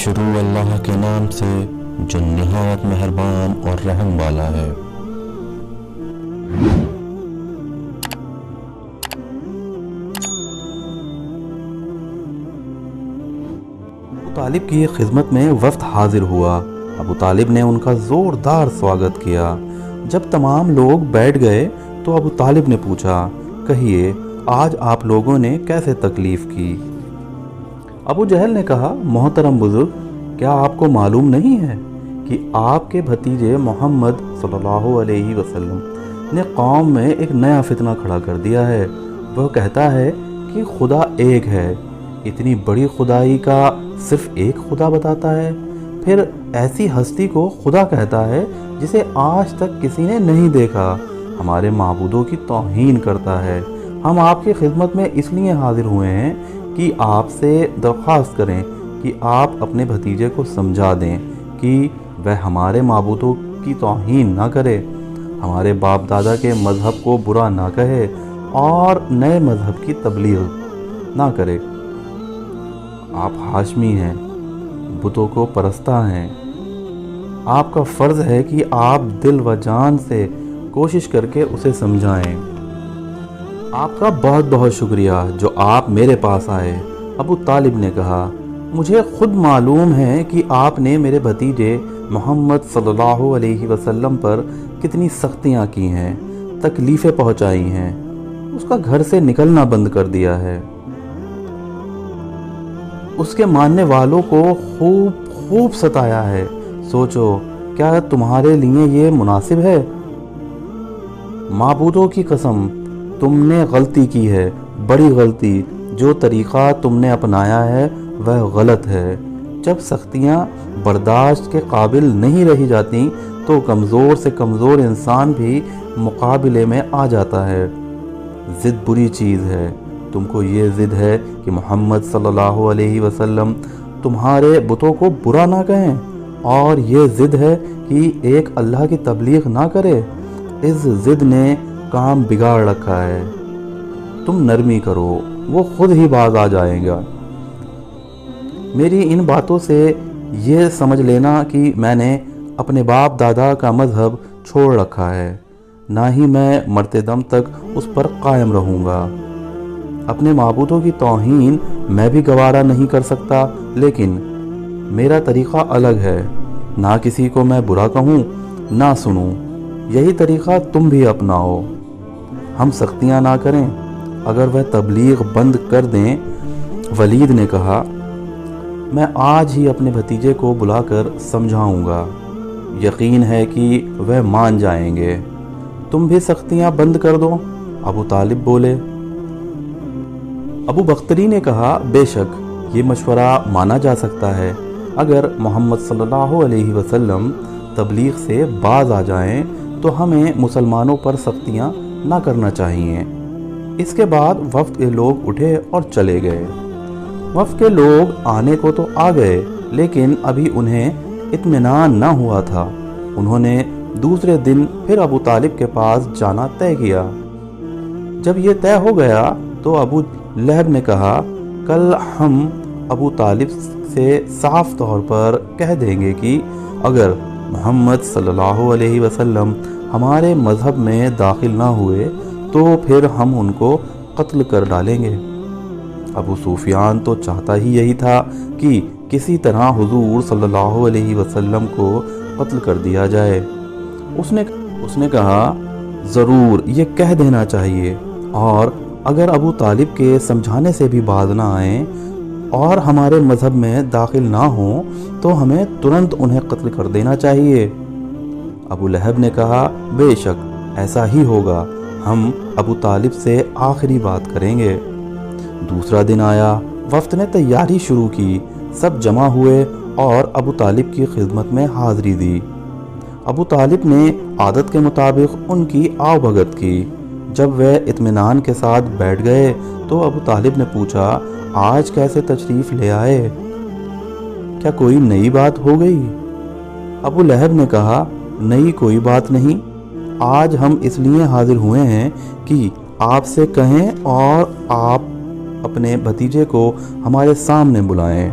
شروع اللہ کے نام سے جو نہایت مہربان اور رحم والا ہے۔ ابو طالب کی خدمت میں وفد حاضر ہوا۔ ابو طالب نے ان کا زوردار سواگت کیا۔ جب تمام لوگ بیٹھ گئے تو ابو طالب نے پوچھا، کہیے آج آپ لوگوں نے کیسے تکلیف کی؟ ابو جہل نے کہا، محترم بزرگ، کیا آپ کو معلوم نہیں ہے کہ آپ کے بھتیجے محمد صلی اللہ علیہ وسلم نے قوم میں ایک نیا فتنہ کھڑا کر دیا ہے؟ وہ کہتا ہے کہ خدا ایک ہے، اتنی بڑی خدائی کا صرف ایک خدا بتاتا ہے، پھر ایسی ہستی کو خدا کہتا ہے جسے آج تک کسی نے نہیں دیکھا، ہمارے معبودوں کی توہین کرتا ہے۔ ہم آپ کی خدمت میں اس لیے حاضر ہوئے ہیں کہ آپ سے درخواست کریں کہ آپ اپنے بھتیجے کو سمجھا دیں کہ وہ ہمارے معبودوں کی توہین نہ کرے، ہمارے باپ دادا کے مذہب کو برا نہ کہے اور نئے مذہب کی تبلیغ نہ کرے۔ آپ ہاشمی ہیں، بتوں کو پرستہ ہیں، آپ کا فرض ہے کہ آپ دل و جان سے کوشش کر کے اسے سمجھائیں۔ آپ کا بہت بہت شکریہ جو آپ میرے پاس آئے۔ ابو طالب نے کہا، مجھے خود معلوم ہے کہ آپ نے میرے بھتیجے محمد صلی اللہ علیہ وسلم پر کتنی سختیاں کی ہیں، تکلیفیں پہنچائی ہیں، اس کا گھر سے نکلنا بند کر دیا ہے، اس کے ماننے والوں کو خوب ستایا ہے۔ سوچو، کیا تمہارے لیے یہ مناسب ہے؟ معبودوں کی قسم، تم نے غلطی کی ہے، بڑی غلطی۔ جو طریقہ تم نے اپنایا ہے وہ غلط ہے۔ جب سختیاں برداشت کے قابل نہیں رہی جاتی تو کمزور سے کمزور انسان بھی مقابلے میں آ جاتا ہے۔ ضد بری چیز ہے۔ تم کو یہ ضد ہے کہ محمد صلی اللہ علیہ وسلم تمہارے بتوں کو برا نہ کہیں، اور یہ ضد ہے کہ ایک اللہ کی تبلیغ نہ کرے۔ اس ضد نے کام بگاڑ رکھا ہے۔ تم نرمی کرو، وہ خود ہی باز آ جائیں گا۔ میری ان باتوں سے یہ سمجھ لینا کہ میں نے اپنے باپ دادا کا مذہب چھوڑ رکھا ہے، نہ ہی میں مرتے دم تک اس پر قائم رہوں گا۔ اپنے معبودوں کی توہین میں بھی گوارا نہیں کر سکتا، لیکن میرا طریقہ الگ ہے، نہ کسی کو میں برا کہوں نہ سنوں۔ یہی طریقہ تم بھی اپناؤ، ہم سختیاں نہ کریں، اگر وہ تبلیغ بند کر دیں۔ ولید نے کہا، میں آج ہی اپنے بھتیجے کو بلا کر سمجھاؤں گا، یقین ہے کہ وہ مان جائیں گے۔ تم بھی سختیاں بند کر دو، ابو طالب بولے۔ ابو بختری نے کہا، بے شک یہ مشورہ مانا جا سکتا ہے، اگر محمد صلی اللہ علیہ وسلم تبلیغ سے باز آ جائیں تو ہمیں مسلمانوں پر سختیاں نہ کرنا چاہیے۔ اس کے بعد وفد کے لوگ اٹھے اور چلے گئے۔ وفد کے لوگ آنے کو تو آ گئے، لیکن ابھی انہیں اطمینان نہ ہوا تھا۔ انہوں نے دوسرے دن پھر ابو طالب کے پاس جانا طے کیا۔ جب یہ طے ہو گیا تو ابو لہب نے کہا، کل ہم ابو طالب سے صاف طور پر کہہ دیں گے کہ اگر محمد صلی اللہ علیہ وسلم ہمارے مذہب میں داخل نہ ہوئے تو پھر ہم ان کو قتل کر ڈالیں گے۔ ابو سفیان تو چاہتا ہی یہی تھا کہ کسی طرح حضور صلی اللہ علیہ وسلم کو قتل کر دیا جائے۔ اس نے کہا، ضرور یہ کہہ دینا چاہیے، اور اگر ابو طالب کے سمجھانے سے بھی باز نہ آئیں اور ہمارے مذہب میں داخل نہ ہوں تو ہمیں ترنت انہیں قتل کر دینا چاہیے۔ ابو لہب نے کہا، بے شک ایسا ہی ہوگا، ہم ابو طالب سے آخری بات کریں گے۔ دوسرا دن آیا، وفد نے تیاری شروع کی، سب جمع ہوئے اور ابو طالب کی خدمت میں حاضری دی۔ ابو طالب نے عادت کے مطابق ان کی آؤ بھگت کی۔ جب وہ اطمینان کے ساتھ بیٹھ گئے تو ابو طالب نے پوچھا، آج کیسے تشریف لے آئے؟ کیا کوئی نئی بات ہو گئی؟ ابو لہب نے کہا، نئی کوئی بات نہیں، آج ہم اس لیے حاضر ہوئے ہیں کہ آپ سے کہیں اور آپ اپنے بھتیجے کو ہمارے سامنے بلائیں۔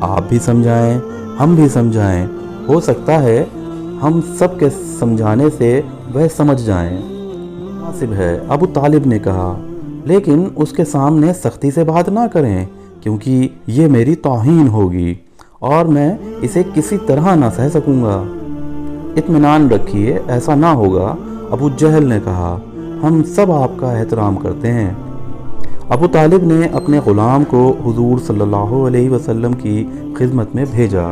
آپ بھی سمجھائیں، ہم بھی سمجھائیں، ہو سکتا ہے ہم سب کے سمجھانے سے وہ سمجھ جائیں۔ مناسب ہے، ابو طالب نے کہا، لیکن اس کے سامنے سختی سے بات نہ کریں کیونکہ یہ میری توہین ہوگی اور میں اسے کسی طرح نہ سہ سکوں گا۔ اطمینان رکھیے، ایسا نہ ہوگا، ابو جہل نے کہا، ہم سب آپ کا احترام کرتے ہیں۔ ابو طالب نے اپنے غلام کو حضور صلی اللہ علیہ وسلم کی خدمت میں بھیجا۔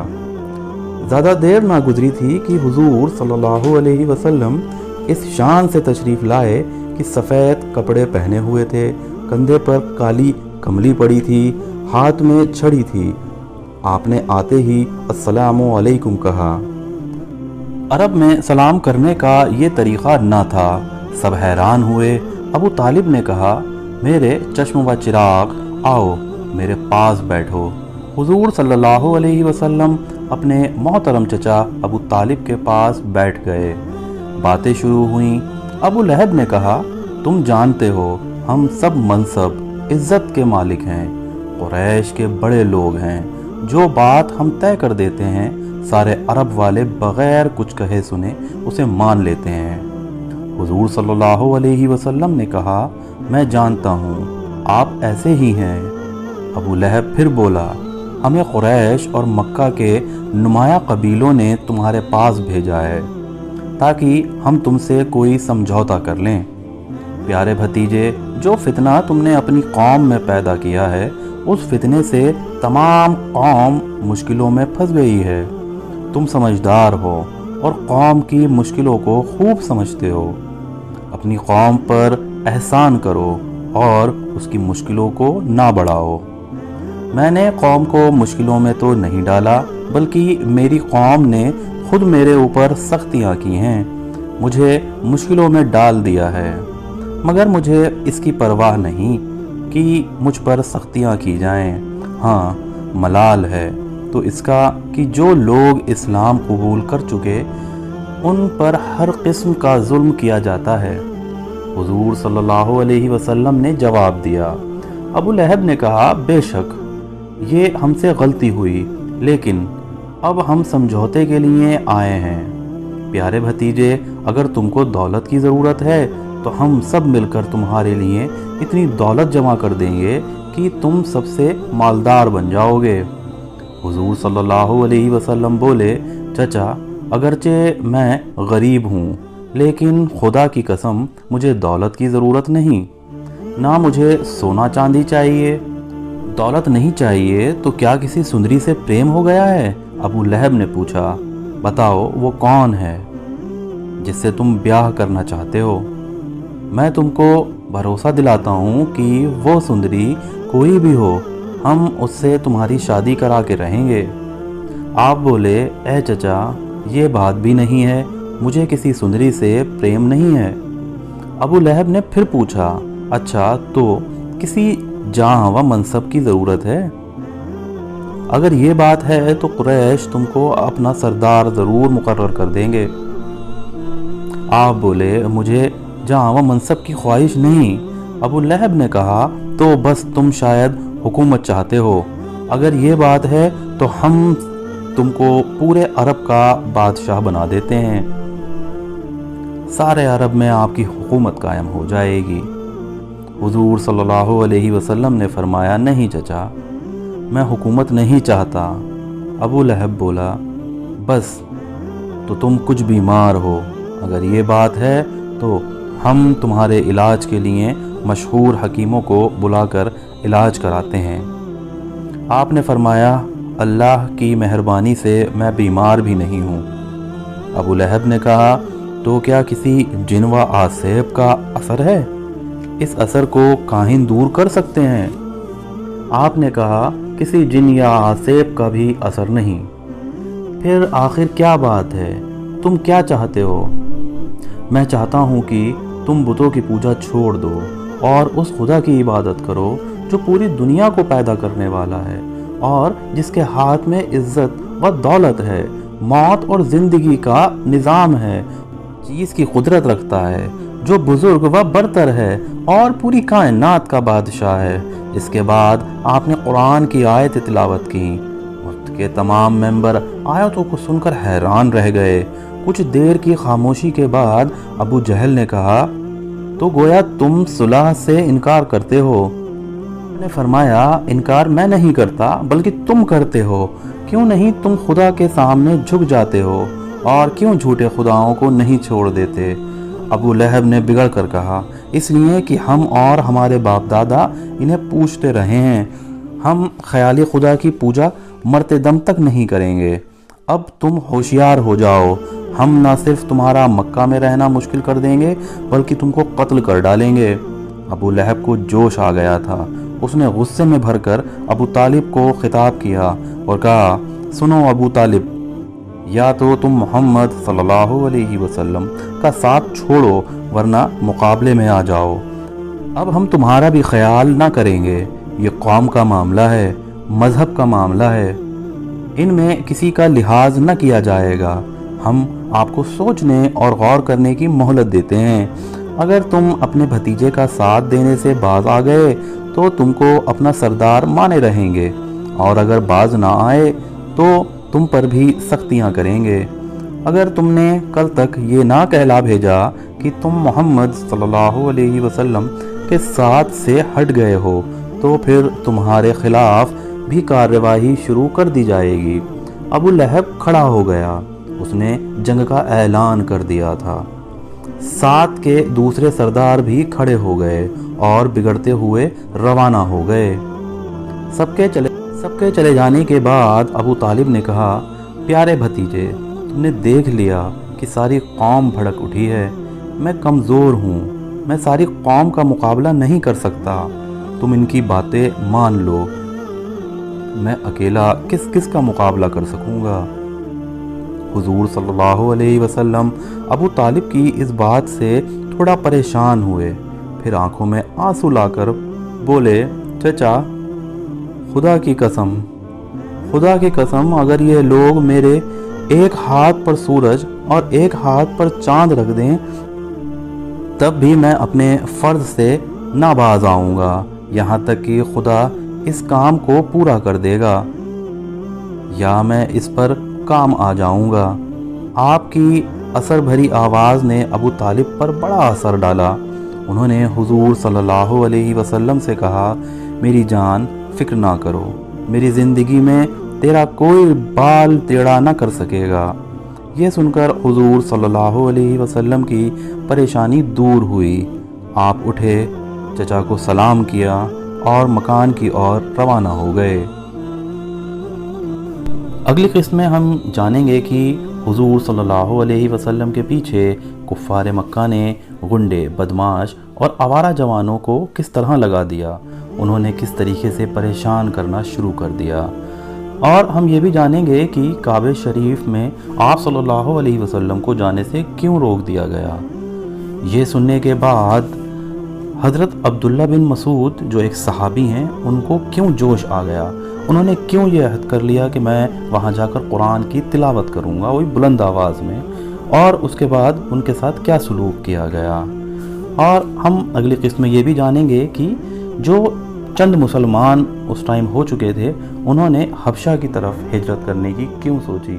زیادہ دیر نہ گزری تھی کہ حضور صلی اللہ علیہ وسلم اس شان سے تشریف لائے کہ سفید کپڑے پہنے ہوئے تھے، کندھے پر کالی کملی پڑی تھی، ہاتھ میں چھڑی تھی۔ آپ نے آتے ہی السلام علیکم کہا۔ عرب میں سلام کرنے کا یہ طریقہ نہ تھا، سب حیران ہوئے۔ ابو طالب نے کہا، میرے چشم و چراغ، آؤ میرے پاس بیٹھو۔ حضور صلی اللہ علیہ وسلم اپنے محترم چچا ابو طالب کے پاس بیٹھ گئے۔ باتیں شروع ہوئیں۔ ابو لہب نے کہا، تم جانتے ہو ہم سب منصب عزت کے مالک ہیں، قریش کے بڑے لوگ ہیں، جو بات ہم طے کر دیتے ہیں سارے عرب والے بغیر کچھ کہے سنے اسے مان لیتے ہیں۔ حضور صلی اللہ علیہ وسلم نے کہا، میں جانتا ہوں آپ ایسے ہی ہیں۔ ابو لہب پھر بولا، ہمیں قریش اور مکہ کے نمایاں قبیلوں نے تمہارے پاس بھیجا ہے تاکہ ہم تم سے کوئی سمجھوتا کر لیں۔ پیارے بھتیجے، جو فتنہ تم نے اپنی قوم میں پیدا کیا ہے، اس فتنے سے تمام قوم مشکلوں میں پھنس گئی ہے۔ تم سمجھدار ہو اور قوم کی مشکلوں کو خوب سمجھتے ہو۔ اپنی قوم پر احسان کرو اور اس کی مشکلوں کو نہ بڑھاؤ۔ میں نے قوم کو مشکلوں میں تو نہیں ڈالا، بلکہ میری قوم نے خود میرے اوپر سختیاں کی ہیں، مجھے مشکلوں میں ڈال دیا ہے، مگر مجھے اس کی پرواہ نہیں کہ مجھ پر سختیاں کی جائیں۔ ہاں، ملال ہے تو اس کا کہ جو لوگ اسلام قبول کر چکے ان پر ہر قسم کا ظلم کیا جاتا ہے۔ حضور صلی اللہ علیہ وسلم نے جواب دیا۔ ابو لہب نے کہا، بے شک یہ ہم سے غلطی ہوئی، لیکن اب ہم سمجھوتے کے لیے آئے ہیں۔ پیارے بھتیجے، اگر تم کو دولت کی ضرورت ہے تو ہم سب مل کر تمہارے لیے اتنی دولت جمع کر دیں گے کہ تم سب سے مالدار بن جاؤ گے۔ حضور صلی اللہ علیہ وسلم بولے، چچا، اگرچہ میں غریب ہوں لیکن خدا کی قسم مجھے دولت کی ضرورت نہیں، نہ مجھے سونا چاندی چاہیے۔ دولت نہیں چاہیے تو کیا کسی سندری سے پریم ہو گیا ہے؟ ابو لہب نے پوچھا، بتاؤ وہ کون ہے جس سے تم بیاہ کرنا چاہتے ہو؟ میں تم کو بھروسہ دلاتا ہوں کہ وہ سندری کوئی بھی ہو، ہم اس سے تمہاری شادی کرا کے رہیں گے۔ آپ بولے، اے چچا، یہ بات بھی نہیں ہے، مجھے کسی سندری سے پریم نہیں ہے۔ ابو لہب نے پھر پوچھا، اچھا تو کسی جاں و منصب کی ضرورت ہے؟ اگر یہ بات ہے تو قریش تم کو اپنا سردار ضرور مقرر کر دیں گے۔ آپ بولے، مجھے جاں و منصب کی خواہش نہیں۔ ابو لہب نے کہا، تو بس تم شاید حکومت چاہتے ہو۔ اگر یہ بات ہے تو ہم تم کو پورے عرب کا بادشاہ بنا دیتے ہیں، سارے عرب میں آپ کی حکومت قائم ہو جائے گی۔ حضور صلی اللہ علیہ وسلم نے فرمایا، نہیں چچا، میں حکومت نہیں چاہتا۔ ابو لہب بولا، بس تو تم کچھ بیمار ہو، اگر یہ بات ہے تو ہم تمہارے علاج کے لیے مشہور حکیموں کو بلا کر علاج کراتے ہیں۔ آپ نے فرمایا، اللہ کی مہربانی سے میں بیمار بھی نہیں ہوں۔ ابو لہب نے کہا، تو کیا کسی جن و آسیب کا اثر ہے؟ اس اثر کو کاہن دور کر سکتے ہیں؟ آپ نے کہا، کسی جن یا آسیب کا بھی اثر نہیں۔ پھر آخر کیا بات ہے؟ تم کیا چاہتے ہو؟ میں چاہتا ہوں کہ تم بتوں کی پوجا چھوڑ دو اور اس خدا کی عبادت کرو جو پوری دنیا کو پیدا کرنے والا ہے اور جس کے ہاتھ میں عزت و دولت ہے، موت اور زندگی کا نظام ہے، چیز کی قدرت رکھتا ہے، جو بزرگ و برتر ہے اور پوری کائنات کا بادشاہ ہے۔ اس کے بعد آپ نے قرآن کی آیت تلاوت کی، کہ تمام ممبر آیتوں کو سن کر حیران رہ گئے۔ کچھ دیر کی خاموشی کے بعد ابو جہل نے کہا، تو گویا تم صلح سے انکار کرتے ہو؟ میں نے فرمایا، انکار میں نہیں کرتا بلکہ تم کرتے ہو۔ کیوں نہیں تم خدا کے سامنے جھک جاتے ہو اور کیوں جھوٹے خداؤں کو نہیں چھوڑ دیتے؟ ابو لہب نے بگڑ کر کہا، اس لیے کہ ہم اور ہمارے باپ دادا انہیں پوچھتے رہے ہیں، ہم خیالی خدا کی پوجا مرتے دم تک نہیں کریں گے۔ اب تم ہوشیار ہو جاؤ، ہم نہ صرف تمہارا مکہ میں رہنا مشکل کر دیں گے بلکہ تم کو قتل کر ڈالیں گے۔ ابو لہب کو جوش آ گیا تھا۔ اس نے غصے میں بھر کر ابو طالب کو خطاب کیا اور کہا، سنو ابو طالب، یا تو تم محمد صلی اللہ علیہ وسلم کا ساتھ چھوڑو ورنہ مقابلے میں آ جاؤ۔ اب ہم تمہارا بھی خیال نہ کریں گے، یہ قوم کا معاملہ ہے، مذہب کا معاملہ ہے، ان میں کسی کا لحاظ نہ کیا جائے گا۔ ہم آپ کو سوچنے اور غور کرنے کی مہلت دیتے ہیں۔ اگر تم اپنے بھتیجے کا ساتھ دینے سے باز آ گئے تو تم کو اپنا سردار مانے رہیں گے، اور اگر باز نہ آئے تو تم پر بھی سختیاں کریں گے۔ اگر تم نے کل تک یہ نہ کہلا بھیجا کہ تم محمد صلی اللہ علیہ وسلم کے ساتھ سے ہٹ گئے ہو تو پھر تمہارے خلاف بھی کارروائی شروع کر دی جائے گی۔ ابو لہب کھڑا ہو گیا، اس نے جنگ کا اعلان کر دیا تھا۔ ساتھ کے دوسرے سردار بھی کھڑے ہو گئے اور بگڑتے ہوئے روانہ ہو گئے۔ سب کے چلے جانے کے بعد ابو طالب نے کہا، پیارے بھتیجے، تم نے دیکھ لیا کہ ساری قوم بھڑک اٹھی ہے۔ میں کمزور ہوں، میں ساری قوم کا مقابلہ نہیں کر سکتا، تم ان کی باتیں مان لو، میں اکیلا کس کا مقابلہ کر سکوں گا؟ حضور صلی اللہ علیہ وسلم ابو طالب کی اس بات سے تھوڑا پریشان ہوئے، پھر آنکھوں میں آنسو لا کر بولے، چچا، خدا کی قسم اگر یہ لوگ میرے ایک ہاتھ پر سورج اور ایک ہاتھ پر چاند رکھ دیں تب بھی میں اپنے فرض سے نہ باز آؤں گا، یہاں تک کہ خدا اس کام کو پورا کر دے گا یا میں اس پر کام آ جاؤں گا۔ آپ کی اثر بھری آواز نے ابو طالب پر بڑا اثر ڈالا۔ انہوں نے حضور صلی اللہ علیہ وسلم سے کہا، میری جان، فکر نہ کرو، میری زندگی میں تیرا کوئی بال ٹیڑھا نہ کر سکے گا۔ یہ سن کر حضور صلی اللہ علیہ وسلم کی پریشانی دور ہوئی۔ آپ اٹھے، چچا کو سلام کیا اور مکان کی اور روانہ ہو گئے۔ اگلی قسط میں ہم جانیں گے کہ حضور صلی اللہ علیہ وسلم کے پیچھے کفار مکہ نے غنڈے، بدماش اور آوارہ جوانوں کو کس طرح لگا دیا، انہوں نے کس طریقے سے پریشان کرنا شروع کر دیا۔ اور ہم یہ بھی جانیں گے کہ کعبہ شریف میں آپ صلی اللہ علیہ وسلم کو جانے سے کیوں روک دیا گیا۔ یہ سننے کے بعد حضرت عبداللہ بن مسعود جو ایک صحابی ہیں، ان کو کیوں جوش آ گیا، انہوں نے کیوں یہ عہد کر لیا کہ میں وہاں جا کر قرآن کی تلاوت کروں گا، وہی بلند آواز میں، اور اس کے بعد ان کے ساتھ کیا سلوک کیا گیا۔ اور ہم اگلی قسط میں یہ بھی جانیں گے کہ جو چند مسلمان اس ٹائم ہو چکے تھے، انہوں نے حبشہ کی طرف ہجرت کرنے کی کیوں سوچی۔